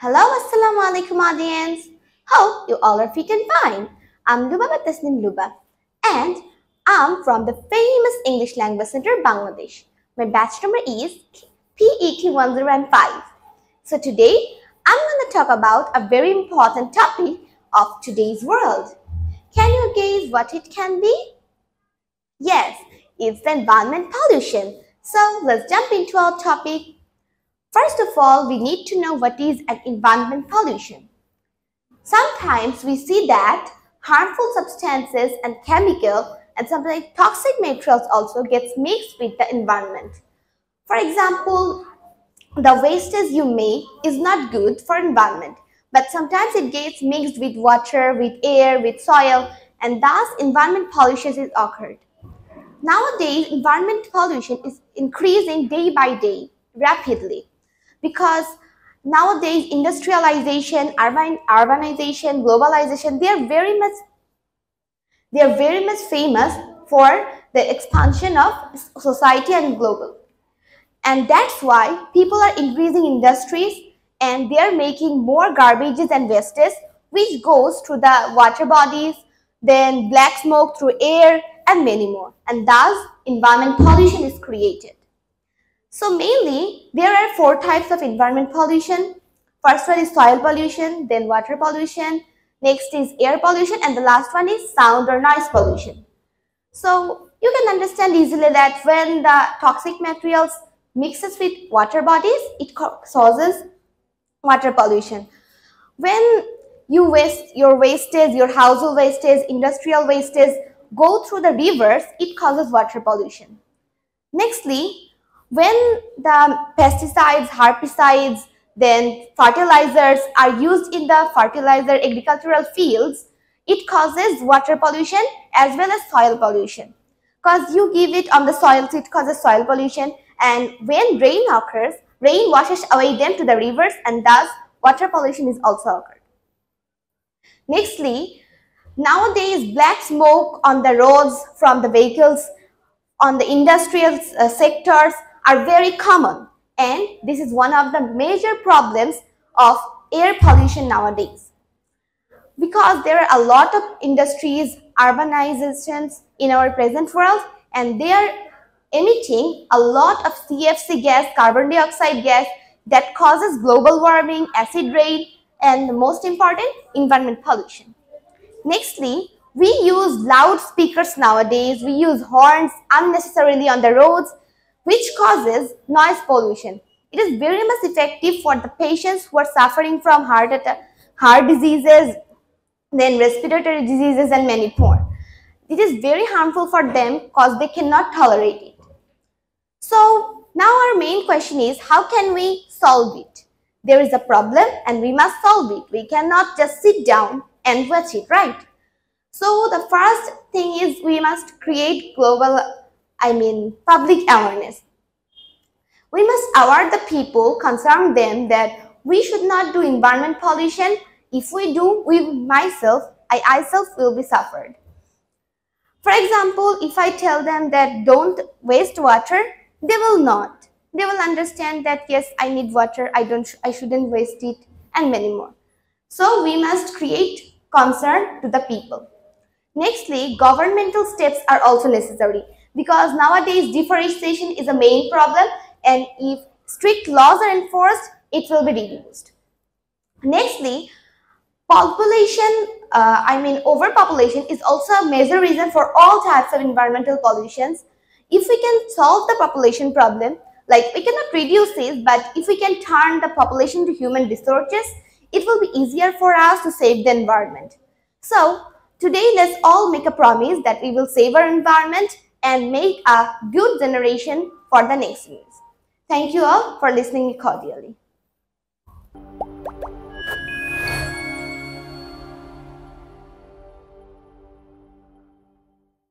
Hello, Assalamu alaikum audience. Hope you all are fit and fine. I'm Lubaba Tasnim Luba and I'm from the famous English Language Center, Bangladesh. My batch number is PET1005. So today I'm going to talk about a very important topic of today's world. Can you guess what it can be? Yes, it's the environment pollution. So let's jump into our topic. First of all, we need to know what is an environment pollution. Sometimes we see that harmful substances and chemical and sometimes toxic materials also gets mixed with the environment. For example, the wastage you make is not good for environment, but sometimes it gets mixed with water, with air, with soil, and thus environment pollution is occurred. Nowadays, environment pollution is increasing day by day rapidly. Because nowadays industrialization, urbanization, globalization, they are very much famous for the expansion of society and global. And that's why people are increasing industries and they are making more garbages and wastes which goes through the water bodies, then black smoke through air and many more. And thus environment pollution is created. So mainly, there are 4 types of environment pollution. First one is soil pollution, then water pollution, next is air pollution, and the last one is sound or noise pollution. So you can understand easily that when the toxic materials mixes with water bodies, it causes water pollution. When you waste your wastage, your household wastage, industrial wastage go through the rivers, it causes water pollution. Nextly, when the pesticides, herbicides, then fertilizers are used in the fertilizer agricultural fields, it causes water pollution as well as soil pollution. Because you give it on the soil, so it causes soil pollution, and when rain occurs, rain washes away them to the rivers and thus water pollution is also occurred. Nextly, nowadays black smoke on the roads from the vehicles on the industrial sectors are very common, and this is one of the major problems of air pollution nowadays. Because there are a lot of industries, urbanizations in our present world, and they are emitting a lot of CFC gas, carbon dioxide gas that causes global warming, acid rain, and the most important, environment pollution. Nextly, we use loudspeakers nowadays, we use horns unnecessarily on the roads, which causes noise pollution. It is very much effective for the patients who are suffering from heart diseases, then respiratory diseases and many more. It is very harmful for them because they cannot tolerate it. So now our main question is, how can we solve it? There is a problem and we must solve it. We cannot just sit down and watch it, right? So the first thing is we must create public awareness. We must aware the people, concern them that we should not do environment pollution. If we do, I myself will be suffered. For example, if I tell them that don't waste water, they will not. They will understand that yes, I need water, I shouldn't waste it, and many more. So we must create concern to the people. Nextly, governmental steps are also necessary because nowadays deforestation is a main problem, and if strict laws are enforced, it will be reduced. Nextly, overpopulation is also a major reason for all types of environmental pollutions. If we can solve the population problem, like we cannot reduce it, but if we can turn the population to human resources, it will be easier for us to save the environment. So today, let's all make a promise that we will save our environment and make a good generation for the next years. Thank you all for listening cordially.